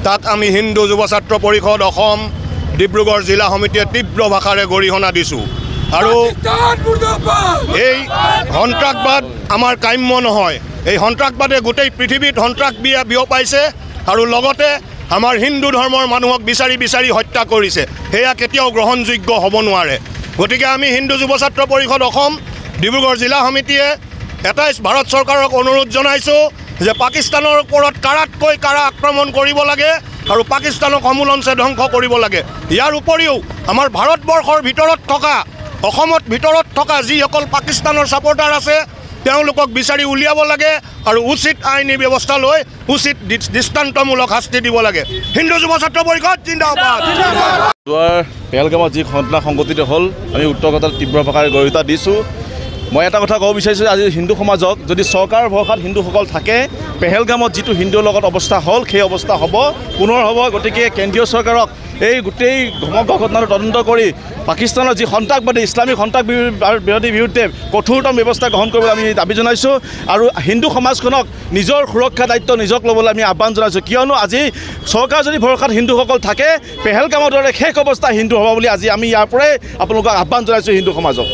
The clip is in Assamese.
তাত আমি হিন্দু যুৱ ছাত্ৰ পৰিষদ অসম ডিব্ৰুগড় জিলা সমিতিয়ে তীব্ৰ ভাষাৰে গৰিহণা দিছোঁ আৰু এই সন্ত্ৰাসবাদ আমাৰ কাম্য নহয়। এই সন্ত্ৰাসবাদে গোটেই পৃথিৱীত সন্ত্ৰাস বিয়পাইছে আৰু লগতে আমাৰ হিন্দু ধৰ্মৰ মানুহক বিচাৰি বিচাৰি হত্যা কৰিছে। সেয়া কেতিয়াও গ্ৰহণযোগ্য হ'ব নোৱাৰে। গতিকে আমি হিন্দু যুৱ ছাত্ৰ পৰিষদ অসম ডিব্ৰুগড় জিলা সমিতিয়ে এটাই ভাৰত চৰকাৰক অনুৰোধ জনাইছোঁ যে পাকিস্তানৰ ওপৰত কাৰাতকৈ কাৰা আক্ৰমণ কৰিব লাগে আৰু পাকিস্তানক সমূলঞ্চে ধ্বংস কৰিব লাগে। ইয়াৰ উপৰিও আমাৰ ভাৰতবৰ্ষৰ ভিতৰত থকা অসমত ভিতৰত থকা যিসকল পাকিস্তানৰ ছাপৰ্টাৰ আছে তেওঁলোকক বিচাৰি উলিয়াব লাগে আৰু উচিত আইনী ব্যৱস্থা লৈ উচিত দৃষ্টান্তমূলক শাস্তি দিব লাগে। হিন্দু যুৱ ছাত্ৰ পৰিষদ জিন্দাবাদ। যোৱাৰ পেহেলগামত যি ঘটনা সংঘটিত হ'ল আমি উত্তৰ কথাত তীব্ৰ ভাষাৰে গৰিহণা দিছোঁ। মই এটা কথা ক'ব বিচাৰিছোঁ, আজি হিন্দু সমাজক যদি চৰকাৰৰ ভৰসাত হিন্দুসকল থাকে, পেহেলগামত যিটো হিন্দুৰ লগত অৱস্থা হ'ল সেই অৱস্থা হ'ব, পুনৰ হ'ব। গতিকে কেন্দ্ৰীয় চৰকাৰক এই গোটেই সমগ্ৰ ঘটনাটো তদন্ত কৰি পাকিস্তানৰ যি সন্ত্ৰাসবাদী ইছলামিক সন্ত্ৰাসবাদী বিৰুদ্ধে কঠোৰতম ব্যৱস্থা গ্ৰহণ কৰিবলৈ আমি দাবী জনাইছোঁ আৰু হিন্দু সমাজখনক নিজৰ সুৰক্ষা দায়িত্ব নিজক ল'বলৈ আমি আহ্বান জনাইছোঁ। কিয়নো আজি চৰকাৰ যদি ভৰসাত হিন্দুসকল থাকে, পেহেলগামৰ দৰে শেষ অৱস্থা হিন্দু হ'ব বুলি আজি আমি ইয়াৰ পৰাই আপোনালোকক আহ্বান জনাইছোঁ হিন্দু সমাজক।